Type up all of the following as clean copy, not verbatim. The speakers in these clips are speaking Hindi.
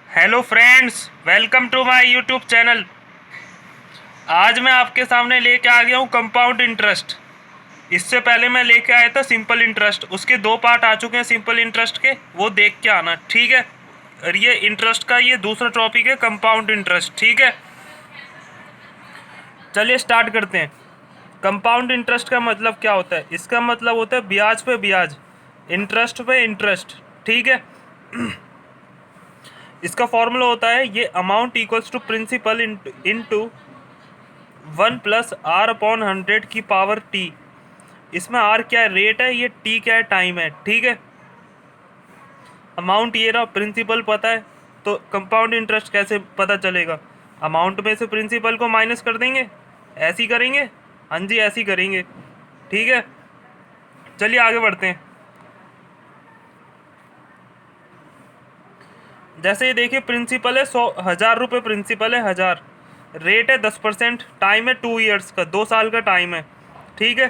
Hello friends, welcome to my YouTube channel. आज मैं आपके सामने लेके आ गया हूँ कंपाउंड इंटरेस्ट। इससे पहले मैं लेके आया था सिंपल इंटरेस्ट। उसके दो पार्ट आ चुके हैं सिंपल इंटरेस्ट के, वो देख के आना, ठीक है। और ये इंटरेस्ट का ये दूसरा टॉपिक है, कंपाउंड इंटरेस्ट, ठीक है। चलिए स्टार्ट करते हैं। कंपाउंड इंटरेस्ट का मतलब क्या होता है? इसका मतलब होता है ब्याज पे ब्याज, इंटरेस्ट पे इंटरेस्ट, ठीक है। इसका फॉर्मूला होता है ये amount equals to principal into 1 + r/100 की पावर टी। इसमें r क्या है? रेट है। ये t क्या है? टाइम है, ठीक है। अमाउंट ये रहा, प्रिंसिपल पता है, तो कंपाउंड इंटरेस्ट कैसे पता चलेगा? अमाउंट में से प्रिंसिपल को माइनस कर देंगे, ऐसे ही करेंगे। हाँ जी, ऐसे ही करेंगे, ठीक है। चलिए आगे बढ़ते हैं। जैसे ये देखिए, प्रिंसिपल है 1,000 रुपये, प्रिंसिपल है 1,000, रेट है 10%, टाइम है 2 ईयर्स का, 2 साल का टाइम है, ठीक है।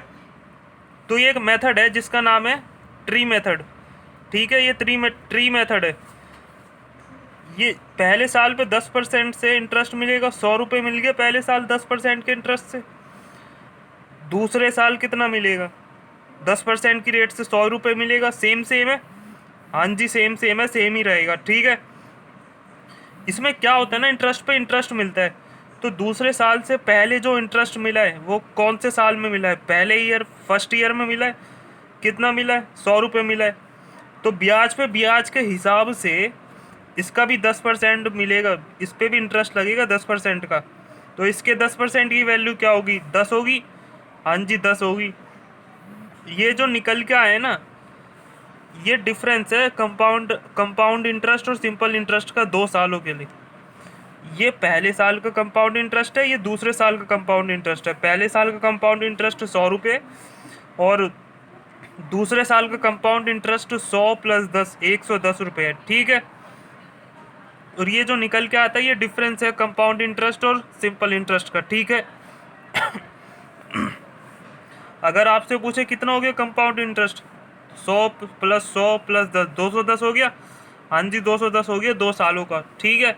तो ये एक मेथड है जिसका नाम है ट्री मेथड, ठीक है। ये ट्री मेथड है। ये पहले साल पे 10% से इंटरेस्ट मिलेगा, 100 रुपये मिल गया पहले साल 10% के इंटरेस्ट से। दूसरे साल कितना मिलेगा? 10% की रेट से 100 रुपये मिलेगा। सेम सेम है, हाँ जी, सेम सेम है, सेम ही रहेगा, ठीक है। इसमें क्या होता है ना, इंटरेस्ट पे इंटरेस्ट मिलता है। तो दूसरे साल से पहले जो इंटरेस्ट मिला है वो कौन से साल में मिला है? पहले ईयर, फर्स्ट ईयर में मिला है। कितना मिला है? 100 रुपये मिला है। तो ब्याज पे ब्याज के हिसाब से इसका भी 10% मिलेगा, इस पर भी इंटरेस्ट लगेगा 10% का। तो इसके 10% की वैल्यू क्या होगी? 10 होगी, हाँ जी 10 होगी। ये जो निकल के आए ना, ये डिफरेंस है कंपाउंड इंटरेस्ट और सिंपल इंटरेस्ट का 2 सालों के लिए। ये पहले साल का कंपाउंड इंटरेस्ट है, ये दूसरे साल का कंपाउंड इंटरेस्ट है। पहले साल का कंपाउंड इंटरेस्ट 100 रुपये, और दूसरे साल का कंपाउंड इंटरेस्ट 100 + 10, 110 रुपये है, ठीक है। और ये जो निकल के आता है ये डिफरेंस है कंपाउंड इंटरेस्ट और सिंपल इंटरेस्ट का, ठीक है। अगर आपसे पूछे कितना हो गया कंपाउंड इंटरेस्ट, 100 + 100 + 10, 210 हो गया। हाँ जी 210 हो गया 2 सालों का, ठीक है।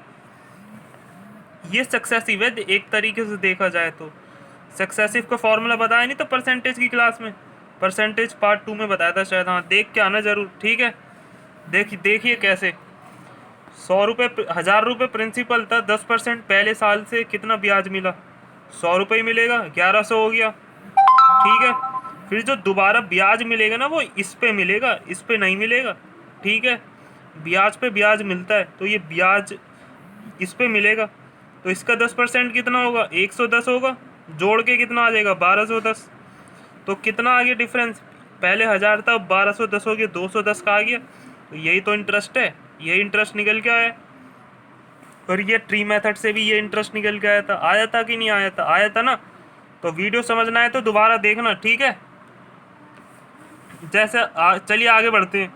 ये सक्सेसिव है एक तरीके से देखा जाए तो। सक्सेसिव का फॉर्मूला बताया नहीं तो परसेंटेज की क्लास में, परसेंटेज पार्ट 2 में बताया था शायद, हाँ देख के आना जरूर, ठीक है। देखिए कैसे 100 रुपये, 1,000 रुपये प्रिंसिपल था, 10% पहले साल से कितना ब्याज मिला? 100 रुपये ही मिलेगा, 1,100 हो गया, ठीक है। फिर जो दोबारा ब्याज मिलेगा ना वो इस पे मिलेगा, इस पे नहीं मिलेगा, ठीक है। ब्याज पे ब्याज मिलता है, तो ये ब्याज इस पे मिलेगा। तो इसका 10% कितना होगा? 110 होगा। जोड़ के कितना आ जाएगा? 1,210। तो कितना आ गया डिफरेंस? पहले 1,000 था, अब 1,210 हो गया, 210 का आ गया। तो यही तो इंटरेस्ट है, यही इंटरेस्ट निकल के आया। और ये ट्री मेथड से भी ये इंटरेस्ट निकल के आया था कि नहीं आया था? आया था ना। तो वीडियो समझना है तो दोबारा देखना, ठीक है। जैसे चलिए आगे बढ़ते हैं।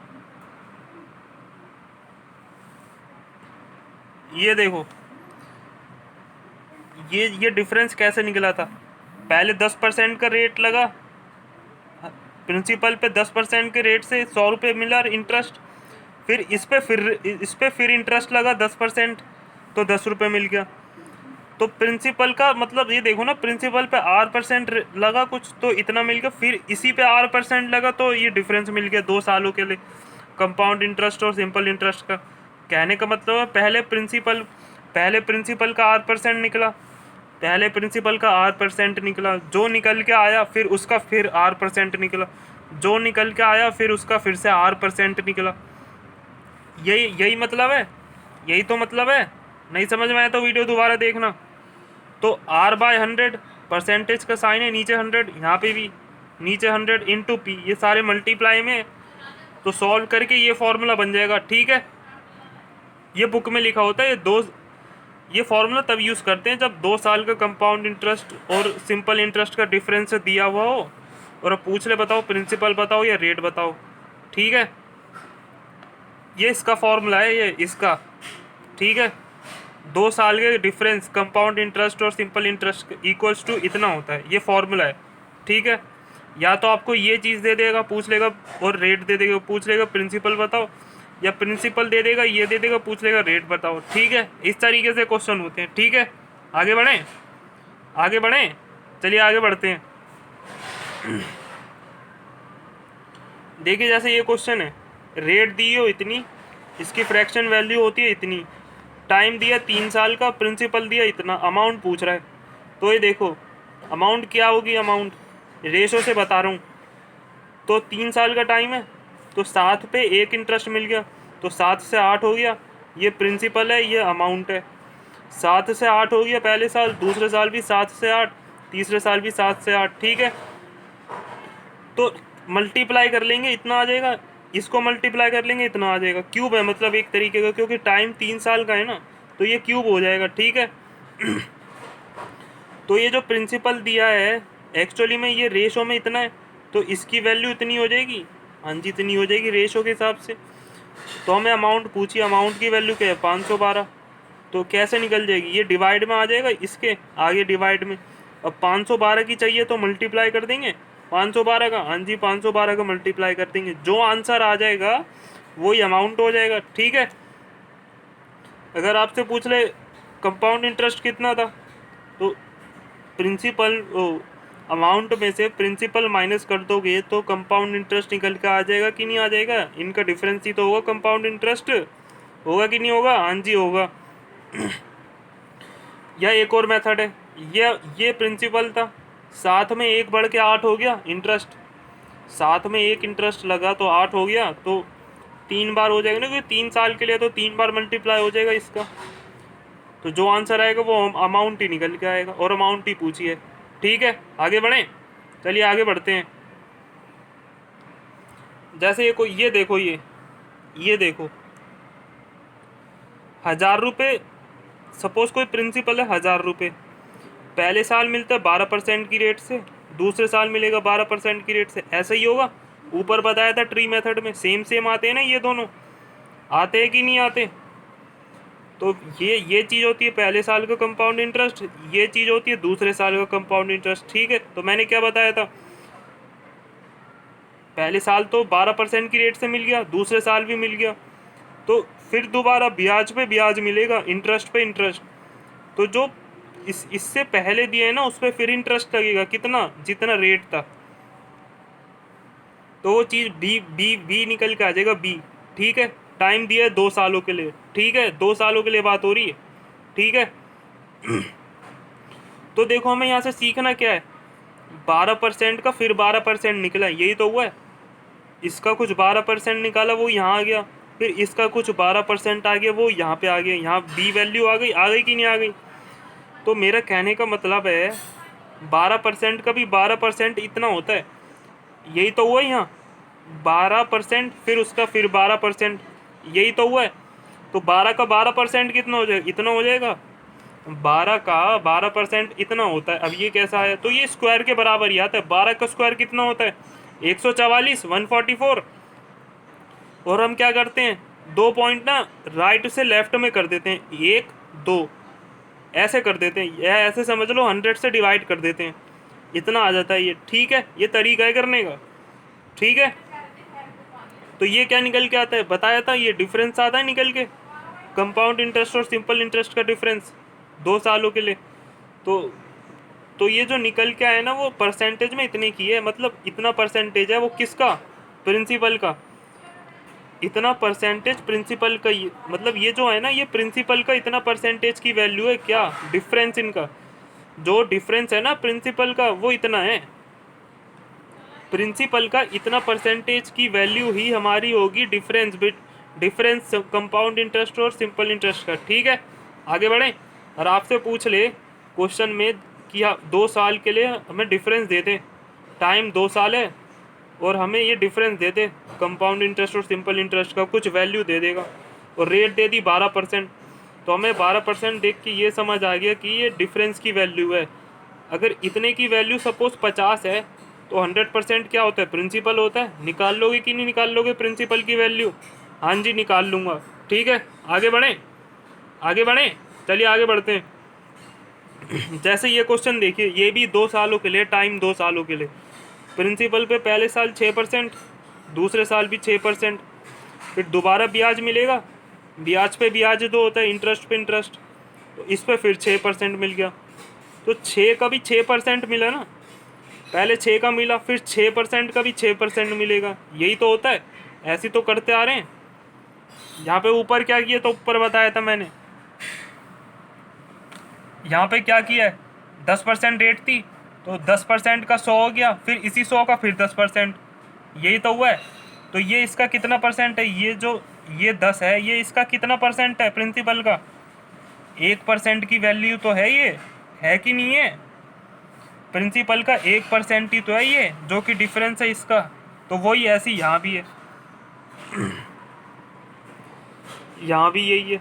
ये देखो, ये डिफरेंस कैसे निकला था। पहले 10% का रेट लगा, प्रिंसिपल पे 10% के रेट से 100 रुपये मिला इंटरेस्ट। फिर इंटरेस्ट लगा 10%, तो 10 रुपये मिल गया। तो प्रिंसिपल का मतलब ये देखो ना, प्रिंसिपल पे R% लगा कुछ, तो इतना मिल गया। फिर इसी पे R% लगा, तो ये डिफरेंस मिल गया 2 सालों के लिए, कंपाउंड इंटरेस्ट और सिंपल इंटरेस्ट का। कहने का मतलब है पहले प्रिंसिपल का R% निकला, पहले प्रिंसिपल का R% निकला, जो निकल के आया फिर उसका फिर R% निकला, जो निकल के आया फिर उसका फिर से R% निकला। यही यही मतलब है, यही तो मतलब है। नहीं समझ में आया तो वीडियो दोबारा देखना। तो R/100, परसेंटेज का साइन है नीचे 100, यहाँ पे भी नीचे 100 इंटू पी, ये सारे मल्टीप्लाई में। तो सॉल्व करके ये फॉर्मूला बन जाएगा, ठीक है। ये बुक में लिखा होता है। ये फॉर्मूला तब यूज़ करते हैं जब 2 साल का कंपाउंड इंटरेस्ट और सिंपल इंटरेस्ट का डिफरेंस दिया हुआ हो, और अब पूछ ले बताओ प्रिंसिपल बताओ या रेट बताओ, ठीक है। ये इसका फॉर्मूला है, ये इसका, ठीक है। 2 साल के डिफरेंस कंपाउंड इंटरेस्ट और सिंपल इंटरेस्ट इक्वल्स टू इतना होता है, ये फॉर्मूला है, ठीक है। या तो आपको ये चीज़ दे देगा पूछ लेगा, और रेट दे देगा पूछ लेगा, प्रिंसिपल बताओ, या प्रिंसिपल दे देगा, ये दे देगा, पूछ लेगा रेट बताओ। ठीक है, इस तरीके से क्वेश्चन होते हैं। ठीक है, आगे बढ़ें, आगे बढ़ें, चलिए आगे बढ़ते हैं। देखिए जैसे ये क्वेश्चन है, रेट दी हो इतनी, इसकी फ्रैक्शन वैल्यू होती है इतनी, टाइम दिया 3 साल का, प्रिंसिपल दिया इतना, अमाउंट पूछ रहा है। तो ये देखो अमाउंट क्या होगी, अमाउंट रेशो से बता रहा हूँ। तो 3 साल का टाइम है, तो 7 पे 1 इंटरेस्ट मिल गया, तो 7 से 8 हो गया। ये प्रिंसिपल है, ये अमाउंट है। 7 से 8 हो गया पहले साल, दूसरे साल भी 7 से 8, तीसरे साल भी 7 से 8। ठीक है, तो मल्टीप्लाई कर लेंगे इतना आ जाएगा, इसको मल्टीप्लाई कर लेंगे इतना आ जाएगा। क्यूब है मतलब एक तरीके का, क्योंकि टाइम 3 साल का है ना, तो ये क्यूब हो जाएगा। ठीक है, तो ये जो प्रिंसिपल दिया है एक्चुअली में ये रेशो में इतना है, तो इसकी वैल्यू इतनी हो जाएगी। हाँ जी, इतनी हो जाएगी रेशो के हिसाब से। तो हमें अमाउंट पूछिए, अमाउंट की वैल्यू क्या है 512। तो कैसे निकल जाएगी, ये डिवाइड में आ जाएगा, इसके आगे डिवाइड में। अब 512 की चाहिए तो मल्टीप्लाई कर देंगे 512 का। हाँ जी, 512 का मल्टीप्लाई कर देंगे, जो आंसर आ जाएगा वही अमाउंट हो जाएगा। ठीक है, अगर आपसे पूछ ले कंपाउंड इंटरेस्ट कितना था, तो प्रिंसिपल अमाउंट में से प्रिंसिपल माइनस कर दोगे तो कंपाउंड इंटरेस्ट निकल के आ जाएगा कि नहीं आ जाएगा। इनका डिफरेंस ही तो होगा कंपाउंड इंटरेस्ट, होगा कि नहीं होगा। हाँ जी होगा। या एक और मेथड है, ये प्रिंसिपल था, साथ में 1 बढ़ के 8 हो गया इंटरेस्ट, साथ में 1 इंटरेस्ट लगा तो 8 हो गया, तो 3 बार हो जाएगा ना, क्योंकि 3 साल के लिए तो 3 बार मल्टीप्लाई हो जाएगा इसका। तो जो आंसर आएगा वो अमाउंट ही निकल के आएगा, और अमाउंट ही पूछी है। ठीक है, आगे बढ़ें, चलिए आगे बढ़ते हैं। जैसे ये देखो, ये देखो 1000 रुपये, सपोज कोई प्रिंसिपल है 1000 रुपये, पहले साल मिलता है 12% की रेट से, दूसरे साल मिलेगा 12% की रेट से। ऐसा ही होगा, ऊपर बताया था ट्री मेथड में सेम सेम आते हैं ना, ये दोनों आते हैं कि नहीं आते। तो ये चीज़ होती है पहले साल का कंपाउंड इंटरेस्ट, ये चीज़ होती है दूसरे साल का कंपाउंड इंटरेस्ट। ठीक है, तो मैंने क्या बताया था, पहले साल तो 12% की रेट से मिल गया, दूसरे साल भी मिल गया, तो फिर दोबारा ब्याज पे ब्याज मिलेगा, इंटरेस्ट पे इंटरेस्ट। तो जो इससे पहले दिए है ना, उस पर फिर इंटरेस्ट लगेगा कितना, जितना रेट था। तो वो चीज़ बी निकल के आ जाएगा, बी। ठीक है, टाइम दिया है 2 सालों के लिए। ठीक है, 2 सालों के लिए बात हो रही है। ठीक है, तो देखो हमें यहाँ से सीखना क्या है, 12% का फिर 12% निकला, यही तो हुआ है। इसका कुछ 12% निकाला, वो यहाँ आ गया, फिर इसका कुछ 12% आ गया, वो यहाँ पे आ गया, यहाँ बी वैल्यू आ गई कि नहीं आ गई। तो मेरा कहने का मतलब है 12% का भी 12% इतना होता है, यही तो हुआ है यहाँ। 12% फिर उसका फिर 12%, यही तो हुआ है। तो 12 का 12% कितना हो जाएगा, इतना हो जाएगा। 12 का 12% इतना होता है। अब ये कैसा है, तो ये स्क्वायर के बराबर ही आता है। 12 का स्क्वायर कितना होता है 144, 144। और हम क्या करते हैं, 2 पॉइंट ना राइट से लेफ्ट में कर देते हैं, 1 2 ऐसे कर देते हैं, यह ऐसे समझ लो 100 से डिवाइड कर देते हैं, इतना आ जाता है ये। ठीक है, ये तरीका है करने का। ठीक है, तो ये क्या निकल के आता है, बताया था, ये डिफरेंस आता है निकल के, कंपाउंड इंटरेस्ट और सिंपल इंटरेस्ट का डिफरेंस 2 सालों के लिए। तो ये जो निकल के आया ना, वो परसेंटेज में इतने की है, मतलब इतना परसेंटेज है वो किसका, प्रिंसिपल का। इतना परसेंटेज प्रिंसिपल का, मतलब ये जो है ना, ये प्रिंसिपल का इतना परसेंटेज की वैल्यू है। क्या डिफरेंस, इनका जो डिफरेंस है ना प्रिंसिपल का, वो इतना है। प्रिंसिपल का इतना परसेंटेज की वैल्यू ही हमारी होगी डिफरेंस कंपाउंड इंटरेस्ट और सिंपल इंटरेस्ट का। ठीक है, आगे बढ़ें। और आपसे पूछ ले क्वेश्चन में कि 2 साल के लिए हमें डिफरेंस दे दें, टाइम 2 साल है और हमें ये डिफरेंस दे दे कंपाउंड इंटरेस्ट और सिंपल इंटरेस्ट का, कुछ वैल्यू दे देगा, और रेट दे दी 12%। तो हमें 12% देख के ये समझ आ गया कि ये डिफरेंस की वैल्यू है। अगर इतने की वैल्यू सपोज 50 है, तो 100% क्या होता है, प्रिंसिपल होता है। निकाल लोगे कि नहीं निकाल लोगे प्रिंसिपल की वैल्यू। हाँ जी, निकाल लूँगा। ठीक है, आगे बढ़ें, आगे बढ़ें, चलिए आगे बढ़ते हैं। जैसे ये क्वेश्चन देखिए, ये भी 2 सालों के लिए, टाइम 2 सालों के लिए। प्रिंसिपल पे पहले साल 6%, दूसरे साल भी 6%, फिर दोबारा ब्याज मिलेगा, ब्याज पे ब्याज जो होता है, इंटरेस्ट पे इंटरेस्ट, तो इस पर फिर 6% मिल गया। तो 6 का भी 6% मिला ना, पहले 6 का मिला, फिर 6% का भी 6% मिलेगा। यही तो होता है, ऐसे तो करते आ रहे हैं। यहाँ पे ऊपर क्या किया, तो ऊपर बताया था मैंने, यहाँ पे क्या किया है, 10% रेट थी तो 10% का 100 हो गया, फिर इसी 100 का फिर 10%, यही तो हुआ है। तो ये इसका कितना परसेंट है, ये जो ये 10 है, ये इसका कितना परसेंट है प्रिंसिपल का, 1% की वैल्यू तो ये है कि नहीं है, प्रिंसिपल का 1% ही तो है ये, जो कि डिफरेंस है इसका। तो वही ऐसी यहाँ भी है, यहाँ भी यही है।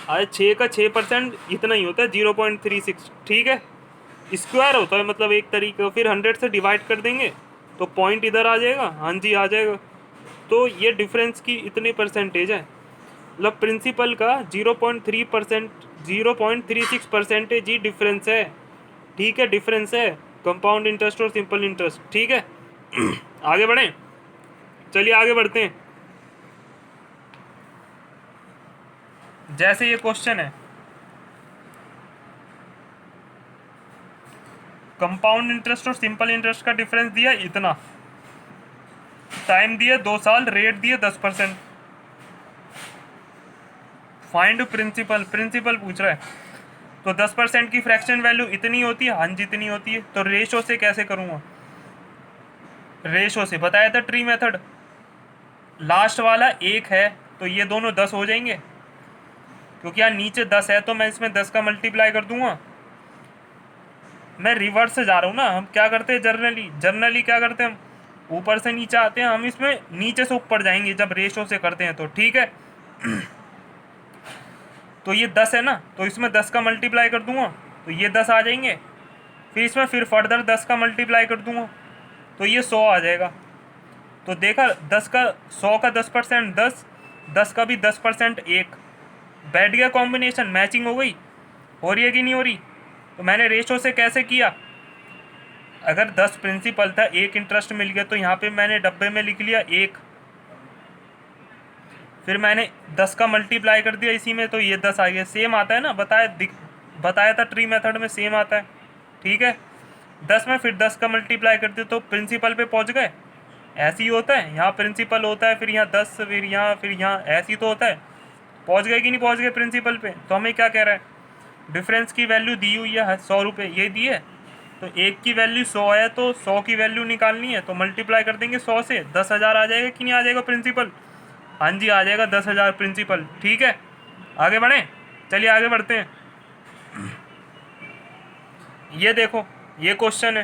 अरे 6 का 6% इतना ही होता है, 0.36, ठीक है। स्क्वायर होता है मतलब एक तरीके का, फिर 100 से डिवाइड कर देंगे तो पॉइंट इधर आ जाएगा, हाँ जी आ जाएगा। तो ये डिफरेंस की इतनी परसेंटेज है, मतलब प्रिंसिपल का 0.3%, 0.36% ही डिफरेंस है, ठीक है, डिफरेंस है कंपाउंड इंटरेस्ट और सिंपल इंटरेस्ट, ठीक है। आगे बढ़ें, चलिए आगे बढ़ते हैं। जैसे ये क्वेश्चन है, कंपाउंड इंटरेस्ट और सिंपल इंटरेस्ट का डिफरेंस दिया इतना, टाइम दिया 2 साल, रेट दिए 10%, फाइंड प्रिंसिपल, प्रिंसिपल पूछ रहा है। तो 10% की फ्रैक्शन वैल्यू इतनी होती है, हाँ जी इतनी होती है। तो रेशो से कैसे करूँगा, रेशो से बताया था ट्री मेथड, लास्ट वाला 1 है तो ये दोनों 10 हो जाएंगे, क्योंकि यहाँ नीचे 10 है तो मैं इसमें 10 का मल्टीप्लाई कर दूंगा। मैं रिवर्स से जा रहा हूँ ना, हम क्या करते हैं जनरली क्या करते हैं, हम ऊपर से नीचे आते हैं, हम इसमें नीचे से ऊपर जाएंगे जब रेशो से करते हैं तो, ठीक है। तो ये 10 है ना, तो इसमें 10 का मल्टीप्लाई कर दूंगा तो ये 10 आ जाएंगे, फिर इसमें फिर फर्दर 10 का मल्टीप्लाई कर दूंगा तो ये 100 आ जाएगा। तो देखा, 10 का 100 का 10%, 10 का भी 10%, 1 बैठ गया कॉम्बिनेशन, मैचिंग हो रही है कि नहीं हो रही। तो मैंने रेशो से कैसे किया, अगर 10 प्रिंसिपल था, 1 इंटरेस्ट मिल गया, तो यहाँ पे मैंने डब्बे में लिख लिया 1, फिर मैंने 10 का मल्टीप्लाई कर दिया इसी में तो ये 10 आ गया, सेम आता है ना, बताया था ट्री मेथड में सेम आता है, ठीक है। 10 में फिर 10 का मल्टीप्लाई कर दिया तो प्रिंसिपल पे पहुँच गए, ऐसे ही होता है, यहाँ प्रिंसिपल होता है, फिर यहाँ 10, फिर यहाँ ऐसे ही तो होता है। पहुँच गए कि नहीं पहुँच गए प्रिंसिपल पे, तो हमें क्या कह रहा है, डिफरेंस की वैल्यू दी हुई है 100 रुपये, ये दी है, तो 1 की वैल्यू 100 है तो 100 की वैल्यू निकालनी है, तो मल्टीप्लाई कर देंगे 100 से, 10,000 आ जाएगा कि नहीं आ जाएगा प्रिंसिपल, हाँ जी आ जाएगा 10,000 प्रिंसिपल, ठीक है। आगे बढ़ें, चलिए आगे बढ़ते हैं। ये देखो, ये क्वेश्चन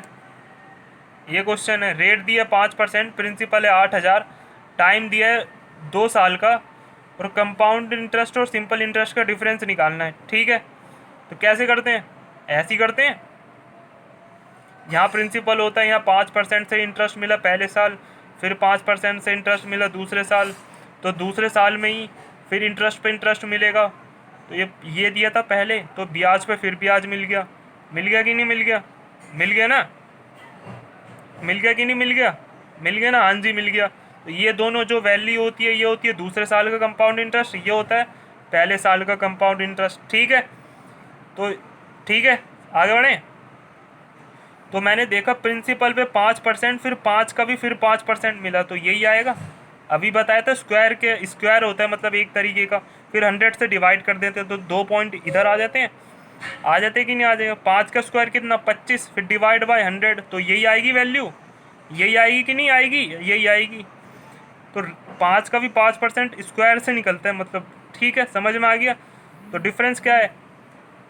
है, रेट दिया 5%, प्रिंसिपल है 8,000, टाइम दिया है 2 साल का, और कंपाउंड इंटरेस्ट और सिंपल इंटरेस्ट का डिफरेंस निकालना है, ठीक है। तो कैसे करते हैं, ऐसे ही करते हैं, यहाँ प्रिंसिपल होता है, यहाँ 5% से इंटरेस्ट मिला पहले साल, फिर 5% से इंटरेस्ट मिला दूसरे साल, तो दूसरे साल में ही फिर इंटरेस्ट पे इंटरेस्ट मिलेगा। तो ये दिया था पहले, तो ब्याज पे फिर ब्याज मिल गया कि नहीं मिल गया, मिल गया ना, मिल गया कि नहीं मिल गया ना, हाँ जी मिल गया। तो ये दोनों जो वैल्यू होती है, ये होती है दूसरे साल का कंपाउंड इंटरेस्ट, ये होता है पहले साल का कंपाउंड इंटरेस्ट, ठीक है। तो ठीक है, आगे बढ़ें। तो मैंने देखा प्रिंसिपल पे 5%, फिर 5 का भी फिर 5% मिला, तो यही आएगा। अभी बताया था स्क्वायर होता है मतलब एक तरीके का, फिर 100 से डिवाइड कर देते हैं तो 2 पॉइंट इधर आ जाते हैं, कि नहीं आ जाएगा। 5 का स्क्वायर कितना, 25, फिर डिवाइड बाय 100, तो यही आएगी वैल्यू, यही आएगी कि नहीं आएगी, यही आएगी। तो 5 का भी 5% स्क्वायर से निकलता है मतलब, ठीक है, समझ में आ गया। तो डिफरेंस क्या है,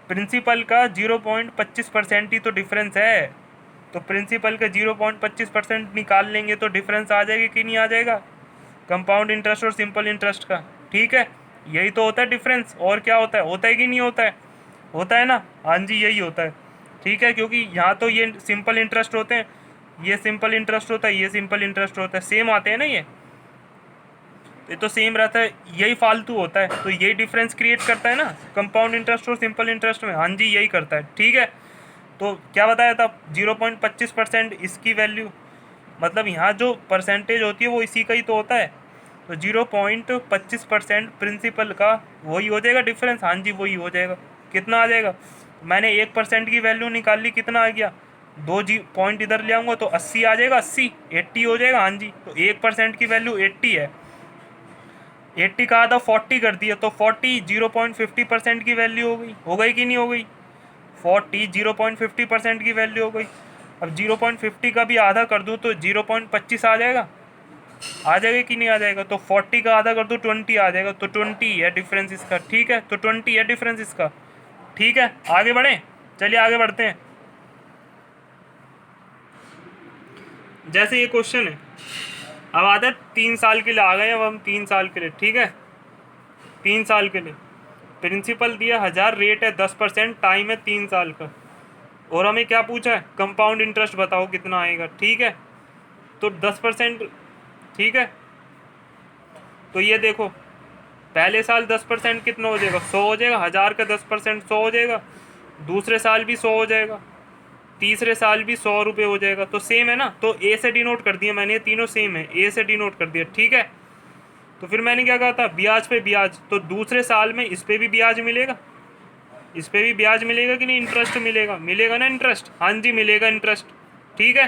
प्रिंसिपल का 0.25% ही तो डिफरेंस है, तो प्रिंसिपल का 0.25% निकाल लेंगे तो डिफरेंस आ जाएगा कि नहीं आ जाएगा, कंपाउंड इंटरेस्ट और सिंपल इंटरेस्ट का, ठीक है। यही तो होता है डिफरेंस, और क्या होता है कि नहीं होता है ना, हाँ जी यही होता है, ठीक है। क्योंकि यहाँ तो ये सिंपल इंटरेस्ट होते हैं, ये सिंपल इंटरेस्ट होता है, ये सिंपल इंटरेस्ट होता है, सेम आते हैं ना ये तो सेम रहता है, यही फालतू होता है, तो यही डिफरेंस क्रिएट करता है ना कंपाउंड इंटरेस्ट और सिंपल इंटरेस्ट में, हाँ जी यही करता है, ठीक है। तो क्या बताया था, 0.25% इसकी वैल्यू, मतलब यहाँ जो परसेंटेज होती है वो इसी का ही तो होता है, तो 0.25% प्रिंसिपल का वही हो जाएगा डिफरेंस। हाँ जी वही हो जाएगा। कितना आ जाएगा, मैंने 1% की वैल्यू निकाल ली, कितना आ गया, 2 पॉइंट इधर ले आऊँगा तो 80 आ जाएगा, 80 हो जाएगा। हाँ जी, तो 1% की वैल्यू 80 है, 80 का आधा 40 कर दिया, तो 40 0.50% की वैल्यू हो गई कि नहीं हो गई, 40 0.50% की वैल्यू हो गई। अब 0.50 का भी आधा कर दूँ तो 0.25 आ जाएगा कि नहीं आ जाएगा, तो 40 का आधा कर दो 20 आ जाएगा, तो 20 है डिफरेंस इसका। ठीक है, तो 20 है डिफरेंस इसका। ठीक है, आगे बढ़ें, चलिए आगे बढ़ते हैं। जैसे ये क्वेश्चन है, अब आता है 3 साल के लिए, आ गए अब हम 3 साल के लिए। ठीक है, 3 साल के लिए प्रिंसिपल दिया 1000, रेट है 10%, टाइम है 3 साल का, और हमें क्या पूछा है, कंपाउंड इंटरेस्ट बताओ कितना आएगा। ठीक है, तो 10%। ठीक है, तो ये देखो, पहले साल 10% कितना हो जाएगा, 100 हो जाएगा, 1000 का 10% 100 हो जाएगा, दूसरे साल भी 100 हो जाएगा, तीसरे साल भी 100 रुपये हो जाएगा। तो सेम है ना, तो ए से डिनोट कर दिया मैंने, ये तीनों सेम है, ए से डिनोट कर दिया। ठीक है, तो फिर मैंने क्या कहा था, ब्याज पे ब्याज, तो दूसरे साल में इस पे भी ब्याज मिलेगा, इस पे भी ब्याज मिलेगा कि नहीं, इंटरेस्ट मिलेगा, मिलेगा ना इंटरेस्ट। हाँ जी मिलेगा इंटरेस्ट। ठीक है,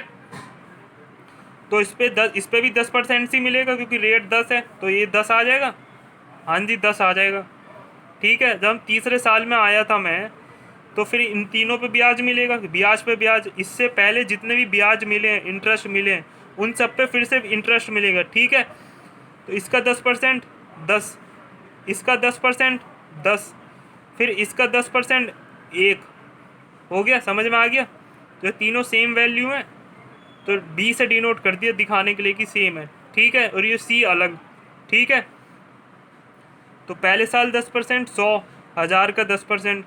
तो इस पे भी 10% ही मिलेगा, क्योंकि रेट 10 है, तो ये 10 आ जाएगा। हाँ जी 10 आ जाएगा। ठीक है, जब तीसरे साल में आया था मैं, तो फिर इन तीनों पे ब्याज मिलेगा, ब्याज पे ब्याज, इससे पहले जितने भी ब्याज मिले हैं, इंटरेस्ट मिले हैं, उन सब पे फिर से इंटरेस्ट मिलेगा। ठीक है, तो इसका 10%, 10, इसका 10%, 10, फिर इसका 10%, 1, हो गया, समझ में आ गया। तो ये तीनों सेम वैल्यू हैं, तो डी से डिनोट कर दिया दिखाने के लिए कि सेम है। ठीक है, और ये सी अलग। ठीक है, तो पहले साल 10%, 100, 1000 का 10%,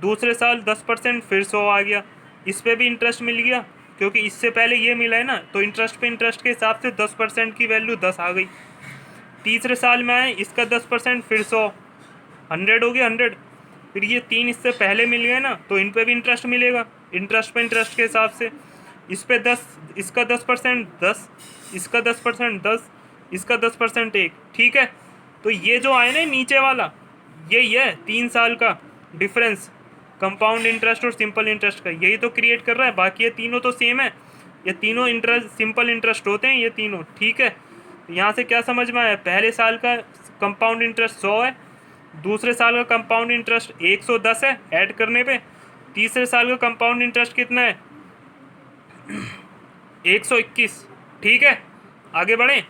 दूसरे साल 10%, फिर 100 आ गया, इस पर भी इंटरेस्ट मिल गया, क्योंकि इससे पहले ये मिला है ना, तो इंटरेस्ट पे इंटरेस्ट के हिसाब से 10% की वैल्यू 10 आ गई। तीसरे साल में आए, इसका 10%, फिर 100, 100 हो गया, 100, फिर ये 3 इससे पहले मिल गए ना, तो इन पे भी इंटरेस्ट मिलेगा, इंटरेस्ट पे इंटरेस्ट के हिसाब से। इस पे 10, इसका 10%, 10, इसका 10%, 10, इसका 10%, 1। ठीक है, तो ये जो आए ना नीचे वाला, यही है 3 साल का डिफरेंस, कंपाउंड इंटरेस्ट और सिंपल इंटरेस्ट का, यही तो क्रिएट कर रहा है। बाकी ये तीनों तो सेम है, ये तीनों इंटरेस्ट सिंपल इंटरेस्ट होते हैं ये तीनों। ठीक है, यहाँ से क्या समझ में आया, पहले साल का कंपाउंड इंटरेस्ट 100 है, दूसरे साल का कंपाउंड इंटरेस्ट 110 है ऐड करने पे, तीसरे साल का कंपाउंड इंटरेस्ट कितना है, 121। ठीक है, आगे बढ़ें।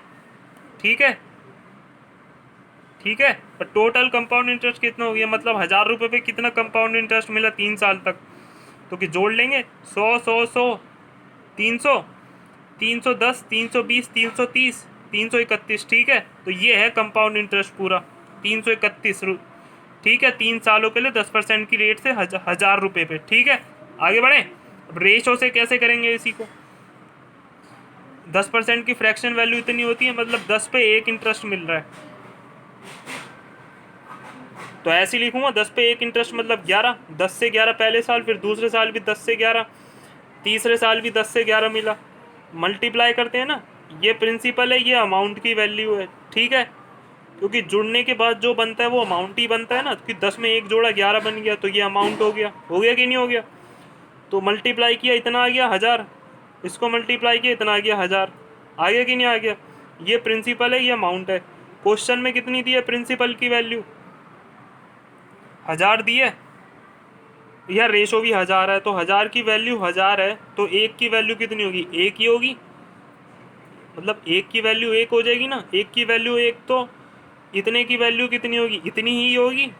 ठीक है, ठीक है, पर टोटल कंपाउंड इंटरेस्ट कितना हो गया, मतलब 1000 रुपये पे कितना कंपाउंड इंटरेस्ट मिला 3 साल तक, तो कि जोड़ लेंगे 100, 100, 100, 300, 310, 320, 330, 331। ठीक है, तो ये है कंपाउंड इंटरेस्ट पूरा 331। ठीक है, 3 सालों के लिए 10% की रेट से 1000 रुपये पे। ठीक है, आगे बढ़ें। अब रेशो से कैसे करेंगे इसी को, 10% की फ्रैक्शन वैल्यू इतनी होती है, मतलब 10 पे 1 इंटरेस्ट मिल रहा है, तो ऐसे ही लिखूंगा 10 पे 1 इंटरेस्ट मतलब 11, 10 से 11 पहले साल, फिर दूसरे साल भी 10 से 11, तीसरे साल भी 10 से 11 मिला, मल्टीप्लाई करते हैं ना, ये प्रिंसिपल है, ये अमाउंट की वैल्यू है। ठीक है, क्योंकि जुड़ने के बाद जो बनता है वो अमाउंट ही बनता है ना, कि 10 में 1 जोड़ा 11 बन गया, तो ये अमाउंट हो गया कि नहीं हो गया। तो मल्टीप्लाई किया इतना आ गया 1000, इसको मल्टीप्लाई किया इतना आ गया 1000, आ गया कि नहीं आ गया। ये प्रिंसिपल है, ये अमाउंट है। क्वेश्चन में कितनी दी है प्रिंसिपल की वैल्यू, 1000 दी है, यह रेशो भी 1000 है, तो 1000 की वैल्यू 1000 है, तो 1 की वैल्यू कितनी होगी, 1 ही होगी, मतलब 1 की वैल्यू 1 हो जाएगी ना, 1 की वैल्यू 1, तो इतने की वैल्यू कितनी होगी, इतनी ही होगी,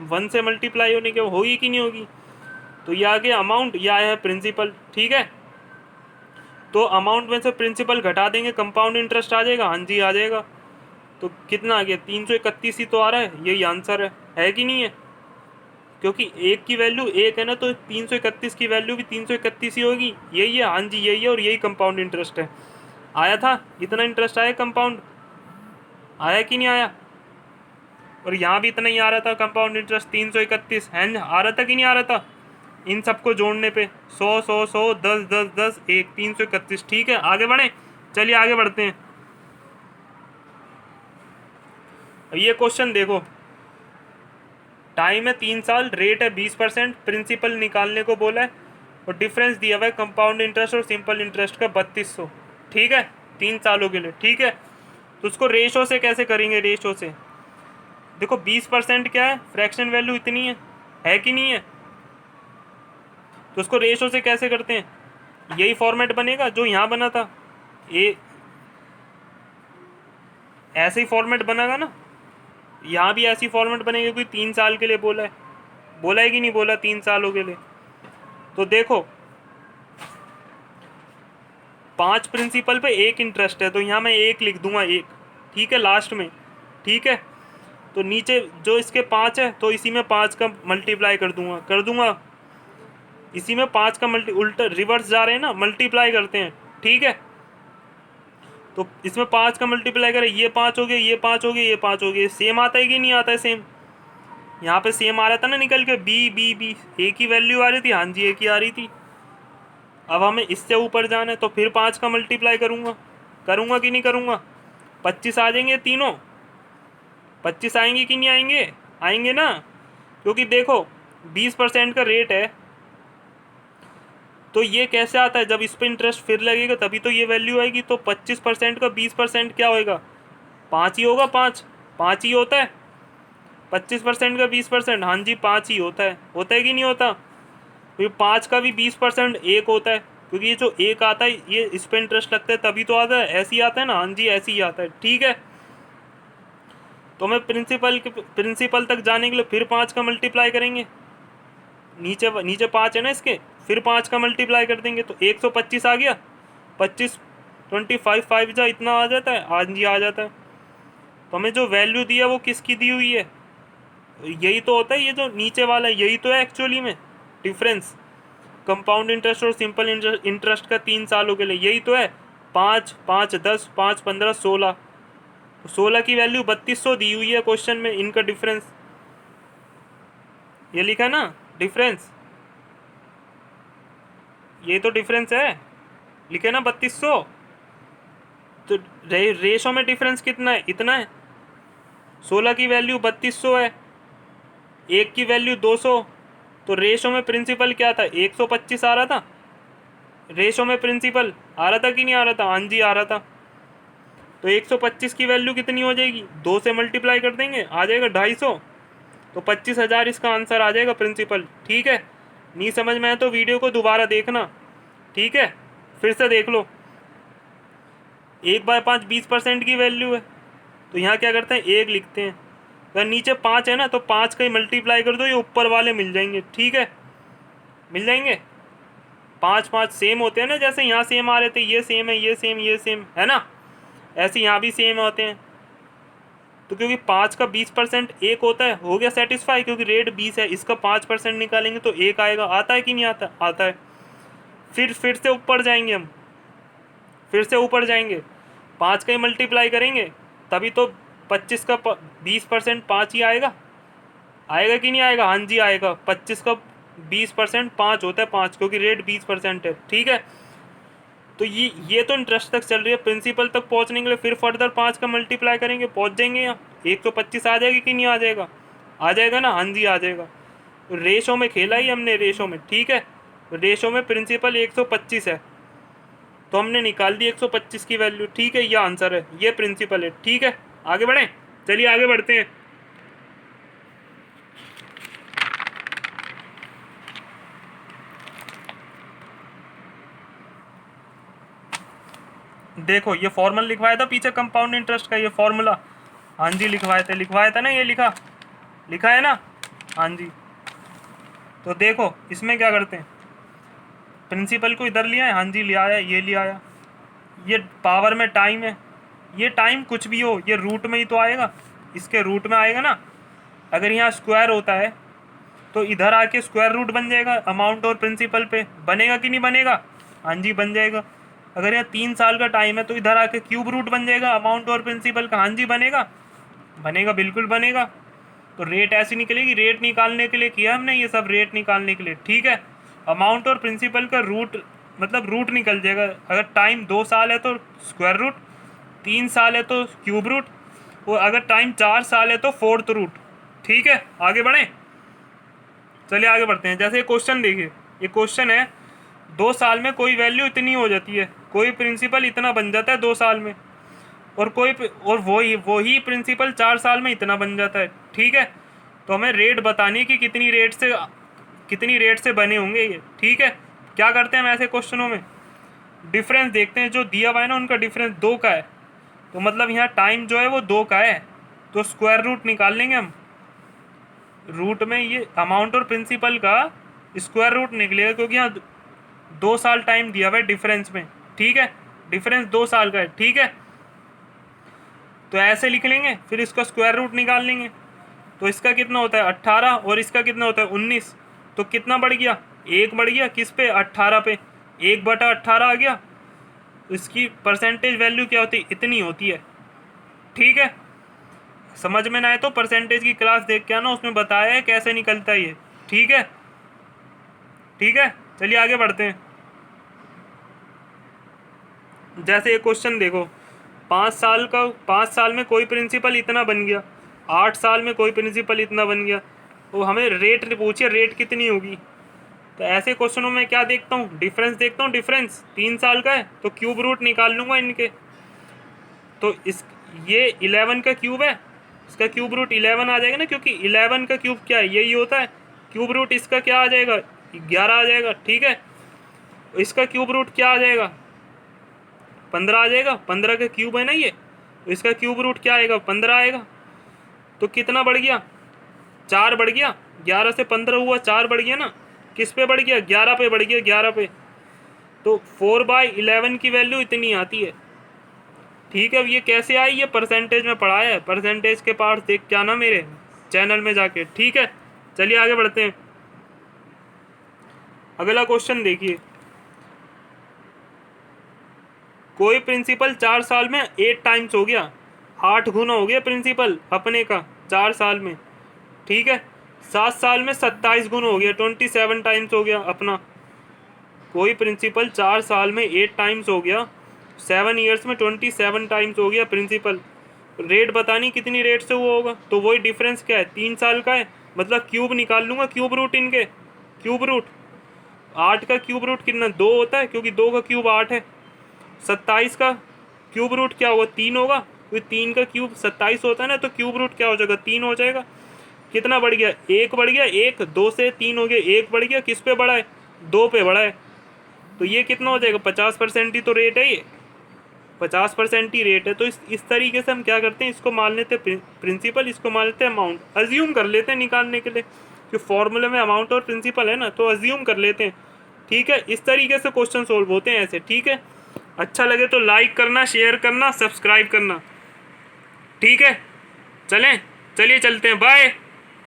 1 से मल्टीप्लाई होने के होगी कि नहीं होगी। तो ये आ गया अमाउंट, यह आया है प्रिंसिपल। ठीक है, तो अमाउंट में से प्रिंसिपल घटा देंगे, कंपाउंड इंटरेस्ट आ जाएगा। हाँ जी आ जाएगा, तो कितना आ गया, 331 ही तो आ रहा है, यही आंसर है कि नहीं है, क्योंकि 1 की वैल्यू 1 है ना, तो 331 की वैल्यू भी 331 ही होगी, यही है। हाँ जी यही है, और यही कंपाउंड इंटरेस्ट है। आया था, इतना इंटरेस्ट आया कंपाउंड, आया कि नहीं आया, और यहाँ भी इतना ही आ रहा था कंपाउंड इंटरेस्ट 331 है, आ रहा था कि नहीं आ रहा था, इन सबको जोड़ने पे 100, 100, 100, 10, 10, 10, 1, 331। ठीक है, आगे बढ़ें, चलिए आगे बढ़ते हैं। ये क्वेश्चन देखो, टाइम है 3 साल, रेट है 20%, प्रिंसिपल निकालने को बोला है और डिफरेंस दिया हुआ है कंपाउंड इंटरेस्ट और सिंपल इंटरेस्ट का 3200। ठीक है, 3 सालों के लिए। ठीक है, तो उसको रेशो से कैसे करेंगे? रेशो से देखो 20% क्या है, फ्रैक्शन वैल्यू इतनी है कि नहीं है? तो उसको रेशो से कैसे करते हैं? यही फॉर्मेट बनेगा जो यहाँ बना था, ये ऐसे ही फॉर्मेट बनेगा ना, यहाँ भी ऐसी फॉर्मेट बनेगी। कोई 3 साल के लिए बोला है कि नहीं बोला? 3 सालों के लिए। तो देखो 5 प्रिंसिपल पे 1 इंटरेस्ट है, तो यहाँ मैं 1 लिख दूंगा, 1। ठीक है, लास्ट में। ठीक है, तो नीचे जो इसके 5 है तो इसी में 5 का मल्टीप्लाई कर दूंगा। इसी में 5 का उल्टा रिवर्स जा रहे हैं ना, मल्टीप्लाई करते हैं। ठीक है, तो इसमें 5 का मल्टीप्लाई करें, ये 5 हो गए, ये 5 हो गए, ये 5 हो गए। सेम आता है कि नहीं आता है? सेम। यहाँ पे सेम आ रहा था ना निकल के, बी बी बी, एक ही वैल्यू आ रही थी। हाँ जी, एक ही आ रही थी। अब हमें इससे ऊपर जाना है तो फिर 5 का मल्टीप्लाई करूँगा कि नहीं करूँगा? 25 आ जाएंगे तीनों। 25 आएंगे कि नहीं आएंगे? आएंगे ना, क्योंकि देखो 20% का रेट है। तो ये कैसे आता है? जब इस पर इंटरेस्ट फिर लगेगा तभी तो ये वैल्यू आएगी। तो 25% का 20% क्या होएगा? 5 ही होगा। 5 5 ही होता है। 25% का 20%, हाँ जी 5 ही होता है कि नहीं होता? फिर 5 का भी 20% 1 होता है, क्योंकि ये जो 1 आता है ये इस पर इंटरेस्ट लगता है तभी तो आता है। ऐसे ही आता है ना? हाँ जी, ऐसे ही आता है। ठीक है, तो मैं प्रिंसिपल तक जाने के लिए फिर 5 का मल्टीप्लाई करेंगे। नीचे नीचे 5 है ना इसके, फिर 5 का मल्टीप्लाई कर देंगे तो 125 आ गया। 25 25 5 जा इतना आ जाता है। हाँ जी, आ जाता है। तो हमें जो वैल्यू दी है वो किसकी दी हुई है? यही तो होता है, ये जो नीचे वाला है यही तो है एक्चुअली में डिफरेंस। कंपाउंड इंटरेस्ट और सिंपल इंटरेस्ट का 3 सालों के लिए यही तो है। 5 5 10 5 15 16, 16 की वैल्यू 3200 दी हुई है क्वेश्चन में। इनका डिफरेंस ये लिखा ना, डिफरेंस ये तो डिफरेंस है, लिखे ना 3200। तो रेशो में डिफरेंस कितना है? इतना है। 16 की वैल्यू 3200 है, 1 की वैल्यू 200। तो रेशो में प्रिंसिपल क्या था? 125 आ रहा था। रेशो में प्रिंसिपल आ रहा था कि नहीं आ रहा था? हाँ जी, आ रहा था। तो 125 की वैल्यू कितनी हो जाएगी? 2 से मल्टीप्लाई कर देंगे, आ जाएगा 250। तो 25,000 इसका आंसर आ जाएगा प्रिंसिपल। ठीक है, नहीं समझ में आए तो वीडियो को दोबारा देखना। ठीक है, फिर से देख लो। 1/5 20% की वैल्यू है, तो यहाँ क्या करते हैं? 1 लिखते हैं। अगर नीचे 5 है ना तो 5 का ही मल्टीप्लाई कर दो, ये ऊपर वाले मिल जाएंगे। ठीक है, मिल जाएंगे। 5 5 सेम होते हैं ना, जैसे यहाँ सेम आ रहे थे, ये सेम है, ये सेम, ये सेम है ना, ऐसे यहाँ भी सेम होते हैं। तो क्योंकि 5 का 20% 1 होता है, हो गया सेटिस्फाई, क्योंकि रेट 20 है, इसका 5% निकालेंगे तो 1 आएगा। आता है कि नहीं आता? आता है। फिर से ऊपर जाएंगे हम, फिर से ऊपर जाएंगे, 5 का ही मल्टीप्लाई करेंगे तभी तो 25 का 20% 5 ही आएगा। आएगा कि नहीं आएगा? हाँ जी आएगा। 25 का 20% 5 होता है, 5, क्योंकि रेट 20% है। ठीक है, तो ये तो इंटरेस्ट तक चल रही है। प्रिंसिपल तक पहुंचने के लिए फिर फर्दर 5 का मल्टीप्लाई करेंगे, पहुंच जाएंगे यहाँ। 125 आ जाएगी कि नहीं आ जाएगा? आ जाएगा ना? हाँ जी, आ जाएगा। तो रेशो में खेला ही हमने, रेशो में। ठीक है, रेशो में प्रिंसिपल 125 है, तो हमने निकाल दी 125 की वैल्यू। ठीक है, ये आंसर है, ये प्रिंसिपल है। ठीक है, आगे बढ़ें? चलिए आगे बढ़ते हैं। देखो ये फॉर्मूला लिखवाया था पीछे कंपाउंड इंटरेस्ट का, ये फॉर्मूला। हाँ जी, लिखवाया था ना, ये लिखा है ना? हाँ जी। तो देखो इसमें क्या करते हैं, प्रिंसिपल को इधर लिया है। हाँ जी, लिया आया, ये लिया आया। ये पावर में टाइम है, ये टाइम कुछ भी हो ये रूट में ही तो आएगा, इसके रूट में आएगा ना। अगर यहाँ स्क्वायर होता है तो इधर आके स्क्वायर रूट बन जाएगा अमाउंट और प्रिंसिपल पे। बनेगा कि नहीं बनेगा? हाँ जी, बन जाएगा। अगर यहाँ 3 साल का टाइम है तो इधर आके क्यूब रूट बन जाएगा अमाउंट और प्रिंसिपल का। हाँ जी, बनेगा। बनेगा, बिल्कुल बनेगा। तो रेट ऐसी निकलेगी, रेट निकालने के लिए किया हमने ये सब, रेट निकालने के लिए। ठीक है, अमाउंट और प्रिंसिपल का रूट मतलब रूट निकल जाएगा। अगर टाइम 2 साल है तो स्क्वायर रूट, 3 साल है तो क्यूब रूट, और अगर टाइम 4 साल है तो फोर्थ रूट। ठीक है, आगे बढ़ें, चलिए आगे बढ़ते हैं। जैसे क्वेश्चन देखिए, ये क्वेश्चन है 2 साल में कोई वैल्यू इतनी हो जाती है, कोई प्रिंसिपल इतना बन जाता है 2 साल में, और वही प्रिंसिपल 4 साल में इतना बन जाता है। ठीक है, तो हमें रेट बतानी कि कितनी रेट से बने होंगे ये। ठीक है, क्या करते हैं हम ऐसे क्वेश्चनों में, डिफरेंस देखते हैं, जो दिया हुआ है ना उनका डिफरेंस 2 का है, तो मतलब यहाँ टाइम जो है वो 2 का है, तो स्क्वायर रूट निकाल लेंगे हम। रूट में ये अमाउंट और प्रिंसिपल का स्क्वायर रूट निकलेगा, क्योंकि यहाँ 2 साल टाइम दिया हुआ है डिफरेंस में। ठीक है, डिफरेंस 2 साल का है। ठीक है, तो ऐसे लिख लेंगे, फिर इसका स्क्वायर रूट निकाल लेंगे। तो इसका कितना होता है 18, और इसका कितना होता है 19, तो कितना बढ़ गया, 1 बढ़ गया, किस पे 18 पे, 1/18 आ गया। इसकी परसेंटेज वैल्यू क्या होती है, इतनी होती है। ठीक है, समझ में ना आए तो परसेंटेज की क्लास देख के आना, उसमें बताया है कैसे निकलता है ये। ठीक है, ठीक है, चलिए आगे बढ़ते हैं। जैसे एक क्वेश्चन देखो, 5 साल में कोई प्रिंसिपल इतना बन गया, 8 साल में कोई प्रिंसिपल इतना बन गया, तो हमें रेट पूछिए, रेट कितनी होगी। तो ऐसे क्वेश्चनों में क्या देखता हूँ, डिफरेंस देखता हूँ। डिफरेंस 3 साल का है तो क्यूब रूट निकाल लूँगा इनके। तो ये 11 का क्यूब है, इसका क्यूब रूट 11 आ जाएगा ना, क्योंकि 11 का क्यूब क्या है, यही होता है। क्यूब रूट इसका क्या आ जाएगा, 11 आ जाएगा। ठीक है, इसका क्यूब रूट क्या आ जाएगा, 15 आ जाएगा। 15 का क्यूब है ना ये, तो इसका क्यूब रूट क्या आएगा, 15 आएगा। तो कितना बढ़ गया, 4 बढ़ गया। 11 से 15 हुआ, 4 बढ़ गया ना, किस पे बढ़ गया, 11 पे बढ़ गया, 11 पे। तो 4/11 की वैल्यू इतनी आती है। ठीक है, अब ये कैसे आई, ये परसेंटेज में पढ़ाया है, परसेंटेज के पार्ट देख के आना मेरे चैनल में जाके। ठीक है, चलिए आगे बढ़ते हैं। अगला क्वेश्चन देखिए, कोई प्रिंसिपल 4 साल में 8 टाइम्स हो गया, 8 गुना हो गया प्रिंसिपल अपने का 4 साल में। ठीक है, 7 साल में 27 गुना हो गया, 27 टाइम्स हो गया अपना। कोई प्रिंसिपल 4 साल में 8 टाइम्स हो गया, 7 ईयर्स में 27 टाइम्स हो गया प्रिंसिपल। रेट बतानी कितनी रेट से हुआ होगा, तो वही डिफरेंस क्या है, 3 साल का है, मतलब क्यूब निकाल लूँगा, क्यूब रूट इनके। क्यूब रूट 8 का क्यूब रूट कितना, 2 होता है, क्योंकि 2 का क्यूब 8 है। 27 का क्यूब रूट क्या होगा, 3 होगा, क्योंकि 3 का क्यूब 27 होता है ना, तो क्यूब रूट क्या हो जाएगा, 3 हो जाएगा। कितना बढ़ गया, 1 बढ़ गया, 1 2 से 3 हो गया, 1 बढ़ गया, किस पे बढ़ा है, 2 पे बढ़ा है। तो ये कितना हो जाएगा, 50% ही तो रेट है ये, 50% ही रेट है। तो इस तरीके से हम क्या करते हैं, इसको मान लेते हैं प्रिंसिपल, इसको मान लेते हैं अमाउंट, अज्यूम कर लेते हैं निकालने के लिए, कि फॉर्मूले में अमाउंट और प्रिंसिपल है ना, तो अज्यूम कर लेते हैं। ठीक है, इस तरीके से क्वेश्चन सोल्व होते हैं ऐसे। ठीक है, अच्छा लगे तो लाइक करना, शेयर करना, सब्सक्राइब करना। ठीक है, चलें, चलिए चलते हैं, बाय।